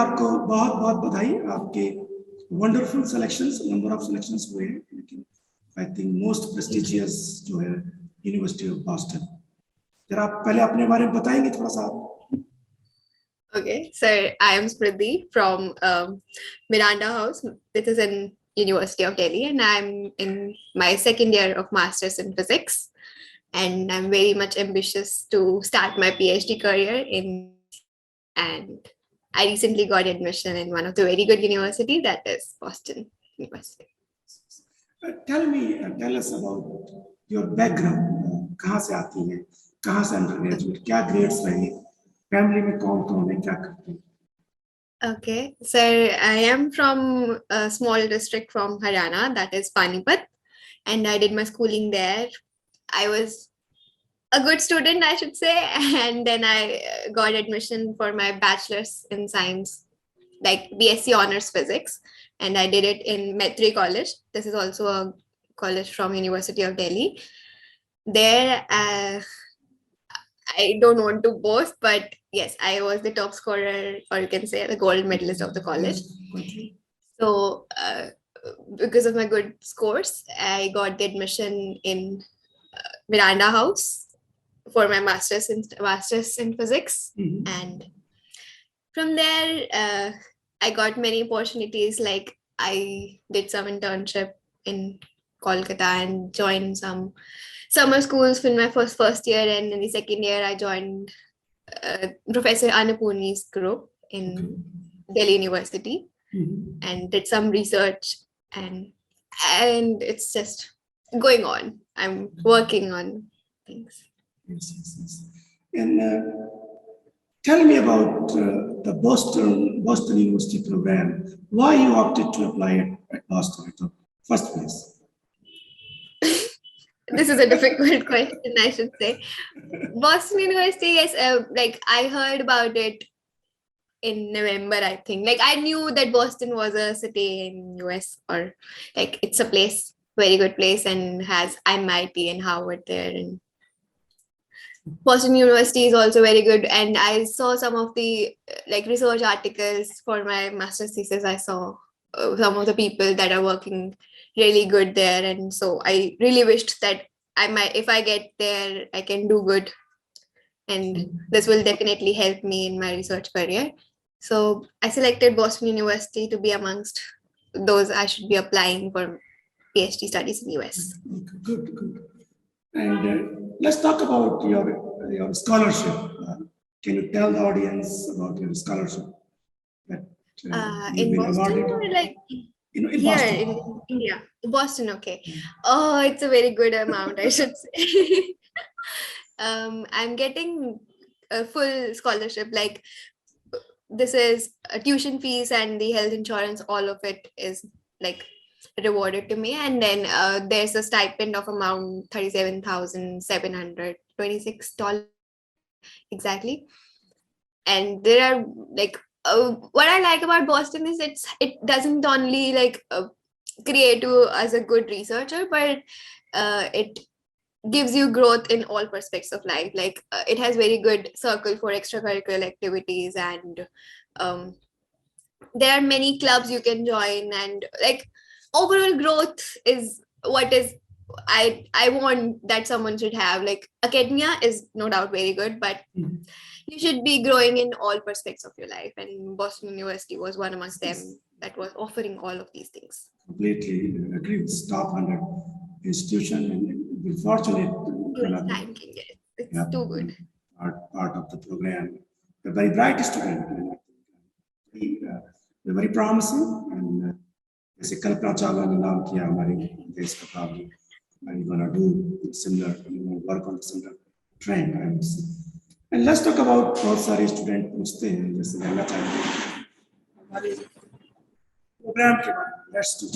आपको बहुत बहुत बधाई, आपके wonderful selections, number of selections हुए हैं, लेकिन आई थिंक मोस्ट प्रेस्टिजियस जो है यूनिवर्सिटी ऑफ बॉस्टन। जरा आप पहले अपने बारे में बताएंगे थोड़ा सा? Okay, so I am Smriti from Miranda House. This is in University of Delhi, and I'm in my second year of Masters in Physics. And I'm very much ambitious to start my PhD career in, and I recently got admission in one of the very good university, that is Boston University. Tell us about your background. कहाँ से आती हैं, कहाँ से undergraduate, क्या grades रहे, family में कौन है, क्या करते हैं? Okay, so I am from a small district from Haryana, that is Panipat, and I did my schooling there. I was a good student, I should say, and then I got admission for my bachelor's in science, like BSc Honors Physics, and I did it in Metri College. This is also a college from University of Delhi. There, I don't want to boast, but yes, I was the top scorer, or you can say the gold medalist of the college. So, because of my good scores, I got the admission in Miranda House for my master's in physics. And from there, I got many opportunities. Like I did some internship in Kolkata and joined some summer schools in my first year, and in the second year I joined Professor Annapurni's group in Delhi University and did some research, and it's just going on. I'm working on things. Yes. And tell me about the Boston University program. Why you opted to apply at Boston at the first place? This is a difficult question, I should say. Boston University, yes, like I heard about it in November, I think. Like I knew that Boston was a city in US, or like it's a place, very good place, and has MIT and Harvard there, and Boston University is also very good. And I saw some of the like research articles for my master's thesis. I saw some of the people that are working really good there, and so I really wished that I might, if I get there, I can do good, and this will definitely help me in my research career. So I selected Boston University to be amongst those I should be applying for PhD studies in US. Good. And let's talk about your scholarship. Can you tell the audience about your scholarship that in Boston, or like in here Boston? in India? Boston, okay. Oh, it's a very good amount, I should say. I'm getting a full scholarship. Like this is a tuition fees and the health insurance, all of it is like rewarded to me, and then there's a stipend of amount $37,726 exactly. And there are like what I like about Boston is it doesn't only like create you as a good researcher, but it gives you growth in all perspectives of life. Like it has very good circle for extracurricular activities, and there are many clubs you can join, and like overall growth is what is I want that someone should have. Like academia is no doubt very good, but you should be growing in all perspectives of your life, and Boston University was one amongst them that was offering all of these things. Completely agree with top 100 institution, and we're fortunate. Thanking it. It's too good. Part of the program. A very bright student. They're very promising, and जैसे कल्पना चावला ने नाम किया हमारे देश का probably, and you're gonna do similar, work on similar trend. I would say. And let's talk about बहुत सारे student पूछते हैं जैसे जानना चाहते हैं हमारे प्रोग्राम के बारे में. Let's do it.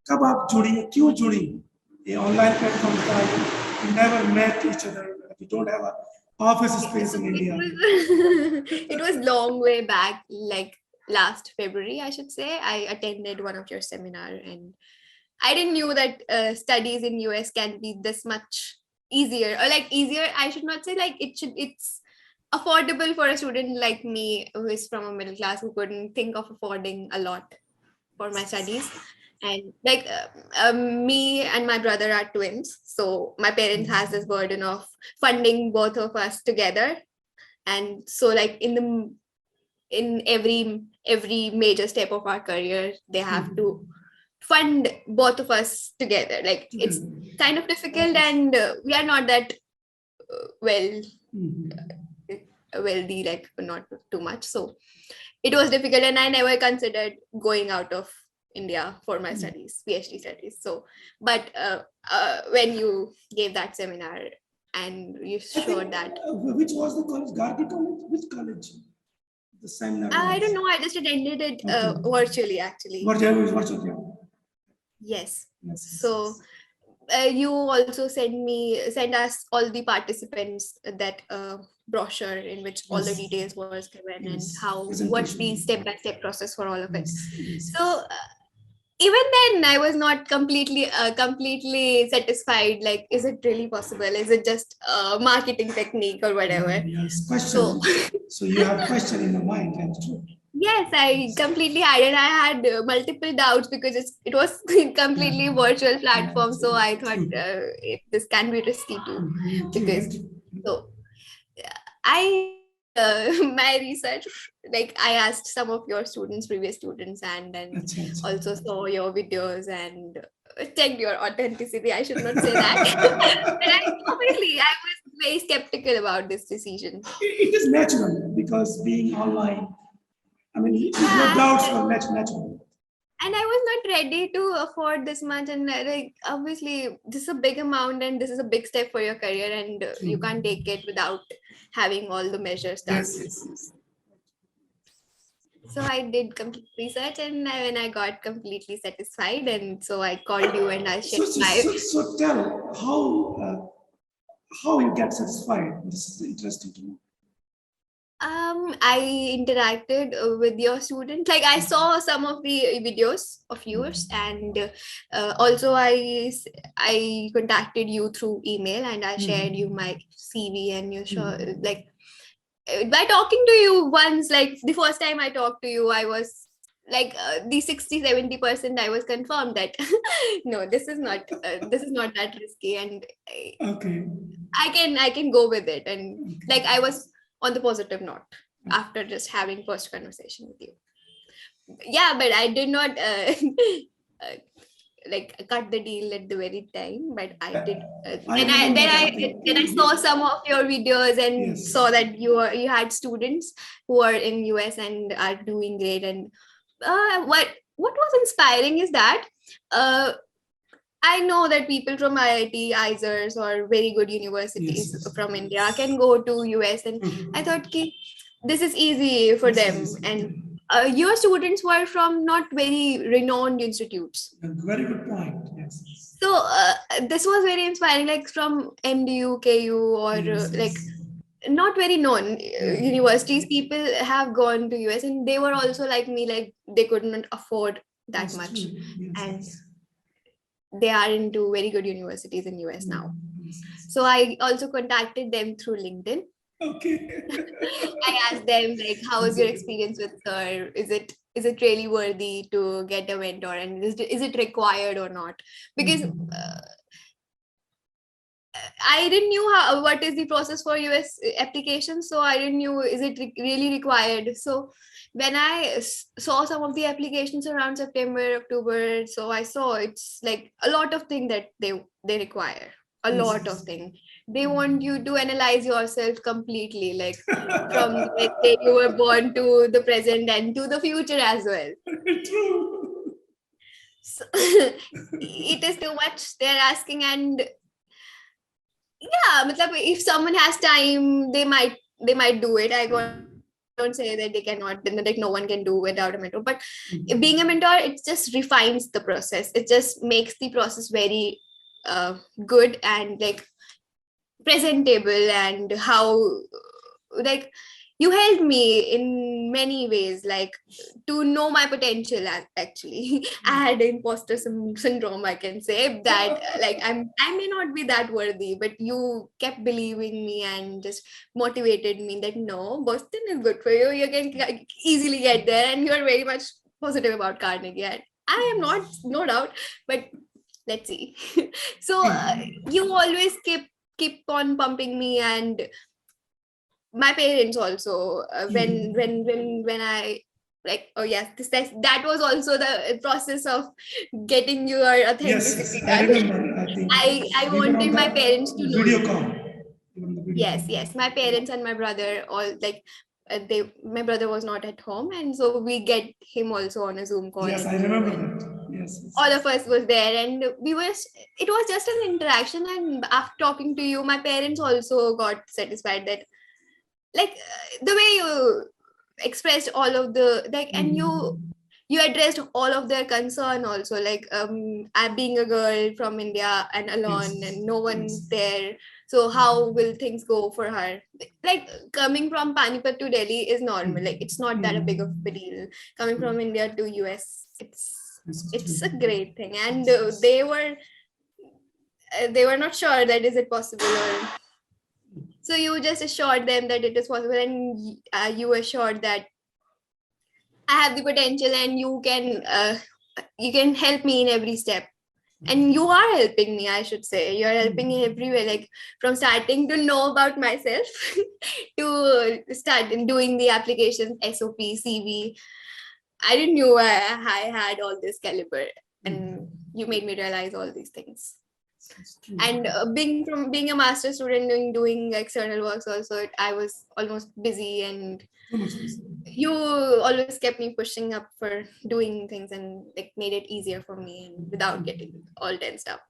कब आप जुड़ी, क्यों जुड़ी? ये online platform का you never met each other. You don't have a office space in India. It was long way back, like last February, I should say. I attended one of your seminar, and I didn't knew that studies in US can be this much easier, or like easier. I should not say like it's affordable for a student like me who is from a middle class, who couldn't think of affording a lot for my studies. And like me and my brother are twins, so my parents has this burden of funding both of us together. And so like in every major step of our career, they have to fund both of us together. Like it's kind of difficult, and we are not that well wealthy, like not too much, so it was difficult, and I never considered going out of India for my studies, PhD studies. So but when you gave that seminar and you showed that, Which was the college? Gargi College? Which college? The seminar. I don't know, I just attended it virtually actually. Virtual. Yes. Yes. So you also send us all the participants that brochure in which all the details was given, and what's the step-by-step process for all of it. So even then I was not completely satisfied. Like, is it really possible? Is it just a marketing technique or whatever? Yes, question. So you have question in the mind, and true. Yes, I completely had it. I had multiple doubts because it was completely virtual platform. So I thought this can be risky too, because so I my research, like I asked some of your students, previous students, and then also saw your videos and checked your authenticity. I should not say that, but obviously I was very skeptical about this decision. It is natural because being online, I mean, your doubts were natural. And I was not ready to afford this much, and like obviously this is a big amount and this is a big step for your career, and you can't take it without having all the measures done. Yes. So I did complete research, and when I got completely satisfied, and so I called you and I shared so tell how you get satisfied. This is interesting to know. I interacted with your students. Like I saw some of the videos of yours, and also I contacted you through email, and I shared you my CV, and you like by talking to you once, like the first time I talked to you, I was like the 60-70% I was confirmed that no, this is not that risky, and I can go with it, and like I was on the positive note after just having first conversation with you. Yeah, but I did not like cut the deal at the very time, but I did. Then I saw some of your videos and saw that you had students who are in US and are doing great. And what was inspiring is that I know that people from IIT, ISERS, or very good universities from India can go to US, and I thought, okay, this is easy for them. And your students were from not very renowned institutes. Very good point. Yes. So this was very inspiring, like from MDU, KU, or like not very known universities. People have gone to US, and they were also like me, like they couldn't afford that much, and they are into very good universities in US now. So I also contacted them through LinkedIn. Okay. I asked them, like, how was your experience with her? Is it really worthy to get a mentor, and is it required or not? Because I didn't know what is the process for US application, so I didn't know is it really required. So when I saw some of the applications around September, October, so I saw it's like a lot of things that they require. A lot of things. They want you to analyze yourself completely, like from the day you were born to the present and to the future as well. True. So, it is too much they're asking, and yeah, if someone has time, they might do it. I don't say that they cannot, like no one can do without a mentor, but being a mentor, it just refines the process. It just makes the process very good and like presentable, and how like you helped me in many ways, like to know my potential. Actually, I had imposter syndrome, I can say that, like I may not be that worthy, but you kept believing me and just motivated me that no, Boston is good for you. You can easily get there, and you're very much positive about Carnegie. And I am not, no doubt, but let's see. So you always keep on pumping me, and my parents also, when I, like, oh yes, that was also the process of getting your Yes, yes, authenticity I done. remember. I think I we were on wanted my parents to the know video that. call. We were on the video Yes, call. yes, my parents and my brother all, like, they, my brother was not at home, and so we get him also on a Zoom call, Yes, and I remember when that. Yes, yes, all yes. of us was there, and we were, it was just an interaction, and after talking to you, my parents also got satisfied that, like, the way you expressed all of the, like, and you addressed all of their concern also, like, I being a girl from India and Yes, alone and no one yes. there, so how will things go for her, like, coming from Panipat to Delhi is normal, like, it's not that a big of a deal. Coming from India to US, Yes, it's a true. great thing, and Yes, yes. they were not sure that is it possible, or so you just assured them that it is possible, and you assured that I have the potential, and you can help me in every step. And you are helping me, I should say. You're helping me everywhere, like from starting to know about myself to start doing the applications, SOP, CV. I didn't know I had all this caliber, and you made me realize all these things. It's true. And being a master student and doing external works also, I was almost busy, and Too much busy. you always kept me pushing up for doing things, and like made it easier for me and without getting all tensed up.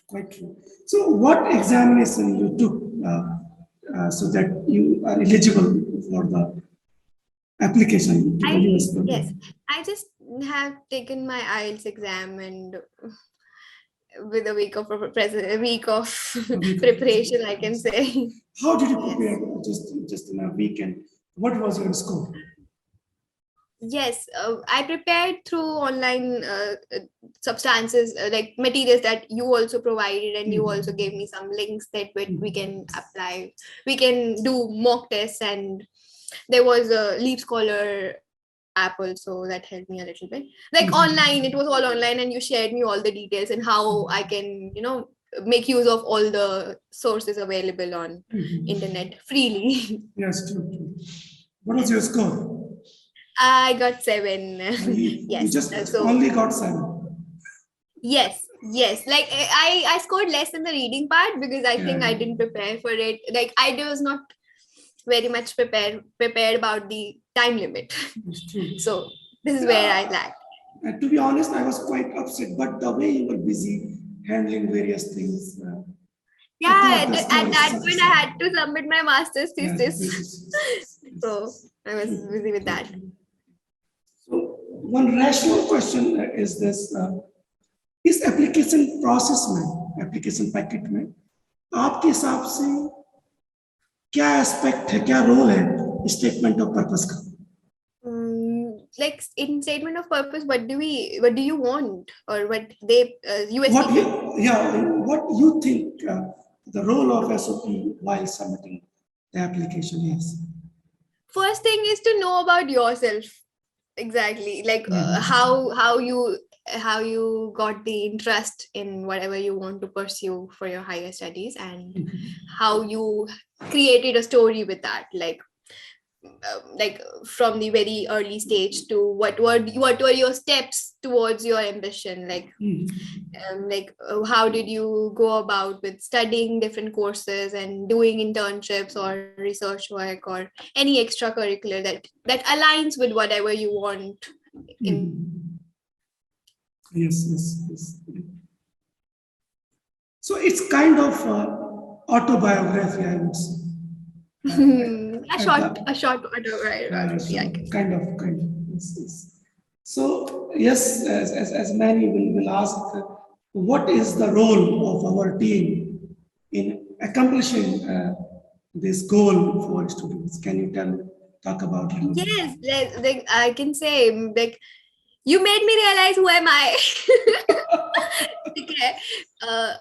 Quite true. So, what examination you took so that you are eligible for the application to the I US Yes, program? I just have taken my IELTS exam, and with a week of preparation, I can say. How did you Yes. prepare just in a weekend? What was your score? Yes, I prepared through online substances, like materials that you also provided, and you also gave me some links that we can apply. We can do mock tests, and there was a Leap Scholar app also that helped me a little bit. Like online, it was all online, and you shared me all the details and how I can, make use of all the sources available on internet freely. Yes, true, true. What was your Yes. score? I got 7. You Yes. just So only got 7. yes, yes. Like I scored less in the reading part because I think Yeah, I didn't prepare for it. Like I was not very much prepared about the time limit. it's true. So this is where I Yeah, lacked. to be honest, I was quite upset, but the way you were busy handling various things, I Yeah, thought the at score is that point I sufficient. had to submit my master's Yes, thesis. this is So yes, I was true, busy with true, that. true. So, one rational question is this: इस application process में application packet में आपके हिसाब से क्या aspect है क्या role है स्टेटमेंट ऑफ पर्पस का Like in statement of purpose, what do you want, or what they what USP? what you think the role of SOP while submitting the application is First thing is to know about yourself, exactly, like how you got the interest in whatever you want to pursue for your higher studies, and how you created a story with that, like from the very early stage to what were your steps towards your ambition, how did you go about with studying different courses and doing internships or research work or any extracurricular that aligns with whatever you want in yes, yes, yes. So it's kind of autobiography, I would say. a At short the, a short autobiography, I can. kind of. Yes, yes. So yes, as many will ask, what is the role of our team in accomplishing this goal for students? Can you talk about it? Yes, like I can say, like you made me realize who am I. Okay. Uh,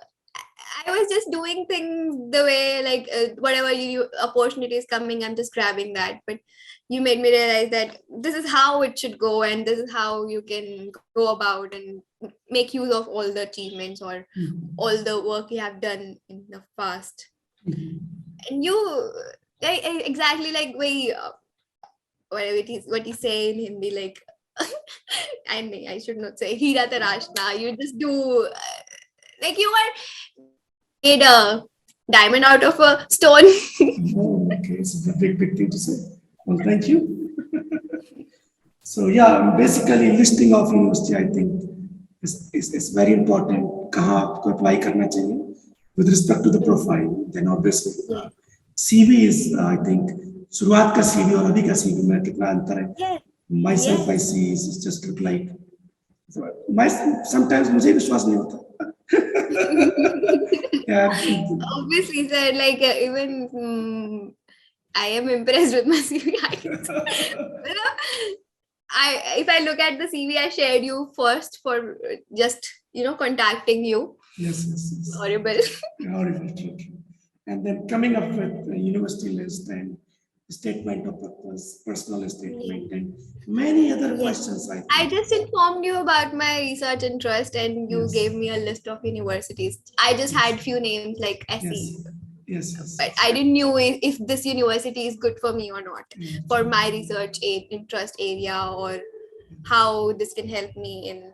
I was just doing things the way, like whatever opportunity is coming, I'm just grabbing that. But you made me realize that this is how it should go, and this is how you can go about and make use of all the achievements or all the work you have done in the past. And you, exactly like we, whatever it is, what you say in Hindi, like I should not say Hira Tarashna. You just do like you are made a diamond out of a stone. Oh, okay, it's a big thing to say. Well, thank you. So yeah, basically listing of university, I think, is very important. कहाँ आपको apply करना चाहिए with respect to the profile. Then obviously CV is, I think, शुरुआत का CV और अभी का CV में कितना अंतर है. Yes. Myself, I see is just look like. My sometimes मुझे विश्वास नहीं होता. Yeah. Obviously, sir, like even I am impressed with my CV. If I look at the CV I shared you first for just contacting you. Yes. Horrible. Horrible, true. And then coming up with a university list and statement of purpose, personal statement, and many other questions. I just informed you about my research interest, and you Yes. gave me a list of universities. I just had few names like SE. Yes. But I didn't know if this university is good for me or not for my research interest area, or how this can help me in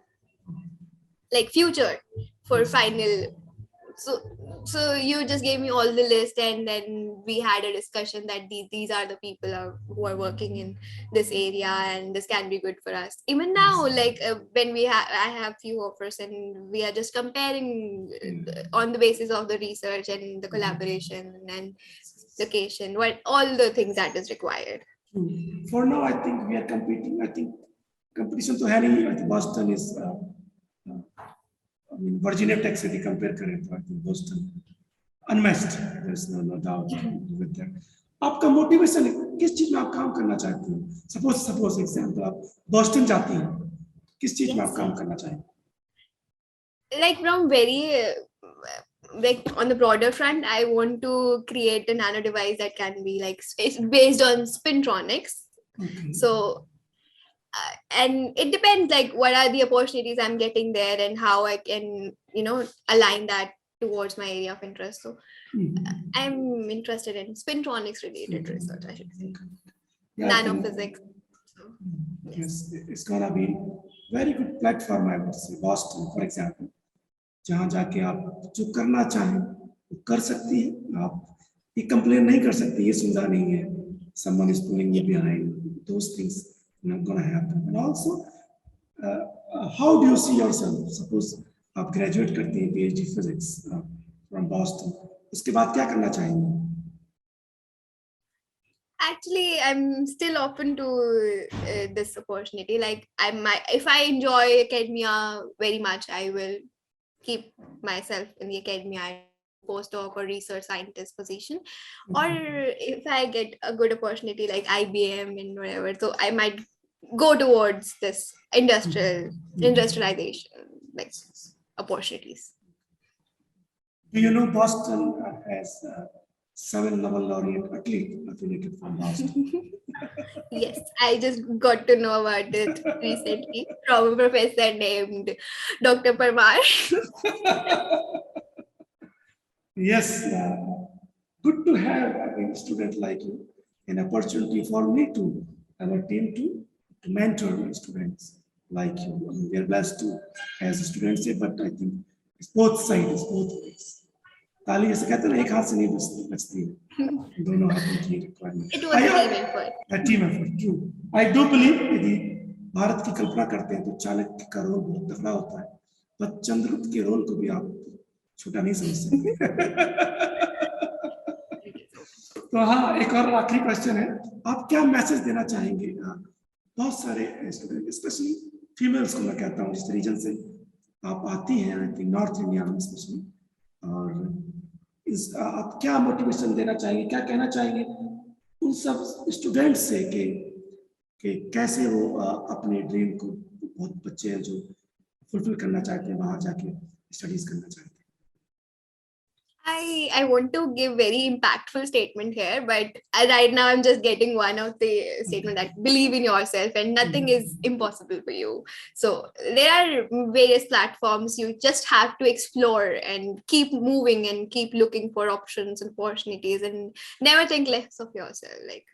like future for final. So you just gave me all the list, and then we had a discussion that these are the people who are working in this area, and this can be good for us. Even now, like when I have few offers, and we are just comparing on the basis of the research and the collaboration and location, what all the things that is required. For now, I think we are competing. I think competition to Harry, I think Boston is. I mean, Virginia Tech से भी compare करें तो I think Boston unmatched. There's no doubt with that. आपका motivation किस चीज में आप काम करना चाहते हैं? Suppose example आप Boston जाती हैं, किस चीज में आप काम करना चाहेंगे? Like from very like on the broader front, I want to create a nano device that can be like it's based on spintronics. Okay. So and it depends like what are the opportunities I'm getting there, and how I can align that towards my area of interest. So I'm interested in spintronics related research, I should say. Nanophysics. Yes, it's gonna be very good platform, I would say. Boston, for example, जहाँ जाके आप जो करना चाहें वो कर सकती हैं. आप ये complain नहीं कर सकती, ये सुविधा नहीं है. Someone is pulling you behind. Those things not gonna happen. And also, how do you see yourself? Suppose आप graduate करती हैं PhD physics from Boston. उसके बाद क्या करना चाहेंगे? Actually, I'm still open to this opportunity. Like if I enjoy academia very much, I will keep myself in the academia, postdoc or research scientist position. Or if I get a good opportunity like IBM and whatever, so I might go towards this industrialization like opportunities. Do you know Boston has 7 Nobel laureate athlete affiliated from Boston? Yes, I just got to know about it recently from a professor named Dr. Parmar. Yes, good to have a student like you, an opportunity for me to have a team to mentor students like you. I mean, we are blessed to as students say, but I think it's both sides, both ways. ताली जैसे कहते हैं ना एक हाथ से नहीं बचती है दोनों हाथों की requirement. It was a team effort. A team effort, true. I do believe यदि भारत की कल्पना करते हैं तो चाणक्य का रोल बहुत तगड़ा होता है, पर चंद्रगुप्त के रोल को भी आप छोटा नहीं समझ सकते. तो हाँ, एक और आखिरी क्वेश्चन है, आप क्या मैसेज देना चाहेंगे बहुत सारे स्टूडेंट, स्पेशली फीमेल्स को मैं कहता हूँ जिस रीजन से आप आती हैं, आई थिंक नॉर्थ इंडिया में स्पेशली, और आप क्या मोटिवेशन देना चाहेंगे, क्या कहना चाहेंगे उन सब स्टूडेंट्स से कि कैसे वो अपने ड्रीम को, बहुत बच्चे हैं जो फुलफिल करना चाहते हैं, बाहर जाके स्टडीज करना चाहते हैं. I want to give very impactful statement here, but right now I'm just getting one of the statement that believe in yourself and nothing is impossible for you. So there are various platforms. You just have to explore and keep moving and keep looking for options and opportunities and never think less of yourself. Like,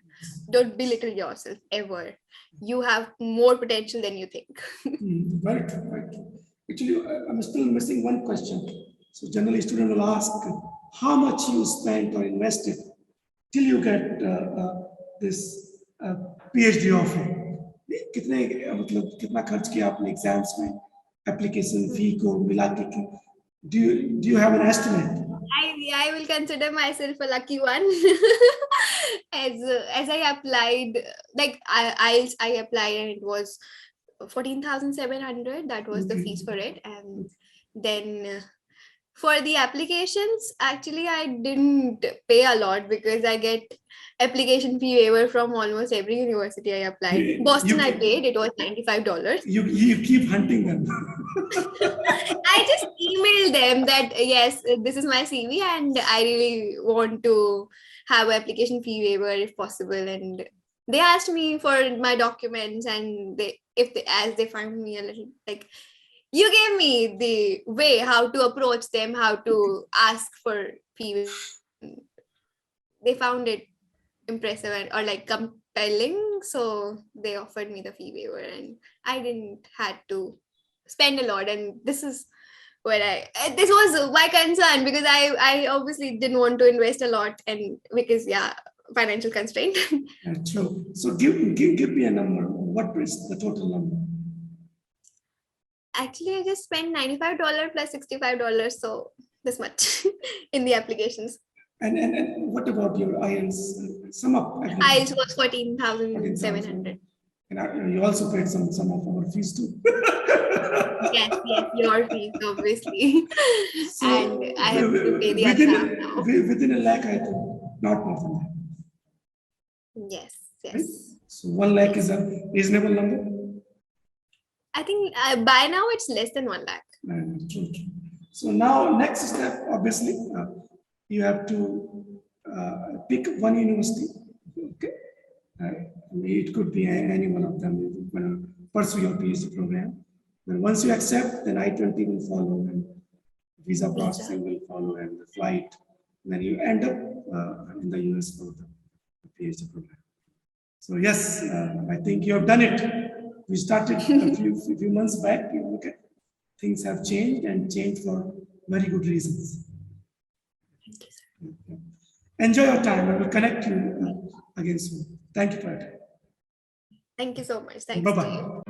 don't belittle yourself ever. You have more potential than you think. Very true, very true. Actually, I'm still missing one question. So generally, student will ask how much you spent or invested till you get this PhD offer. कितने मतलब कितना खर्च किया आपने exams में, application fee को मिला के, do you have an estimate? I will consider myself a lucky one. As I applied, like I applied and it was 14,700. That was the fees for it, and then for the applications, actually I didn't pay a lot because I get application fee waiver from almost every university I applied. Boston I paid, it was $95. You keep hunting them. I just emailed them that yes, this is my CV and I really want to have application fee waiver if possible. And they asked me for my documents, and as they found me a little like, you gave me the way how to approach them, how to ask for fee waiver. They found it impressive or like compelling, so they offered me the fee waiver, and I didn't had to spend a lot. And this is where this was my concern, because I obviously didn't want to invest a lot, and because financial constraint. True. So give me a number. What is the total number? Actually, I just spent $95 plus $65, so this much in the applications. And what about your IELTS? Sum up. IELTS was 14,700. And you also paid some of our fees too. Yes, your fees, obviously. So and I have to pay the other half now. Within a lakh, I think, not more than that. Yes. Right? So 1 lakh is a reasonable number. I think by now it's less than 1 lakh. True. So now next step, obviously, you have to pick one university. Okay, it could be any one of them. You can pursue your PhD program. Then once you accept, then I-20 will follow, and visa processing will follow, and the flight. Then you end up in the US for the PhD program. So yes, I think you have done it. We started a few months back. Okay, things have changed, and changed for very good reasons. Enjoy your time. I will connect you again soon. Thank you for it. Thank you so much. Thanks. Bye-bye.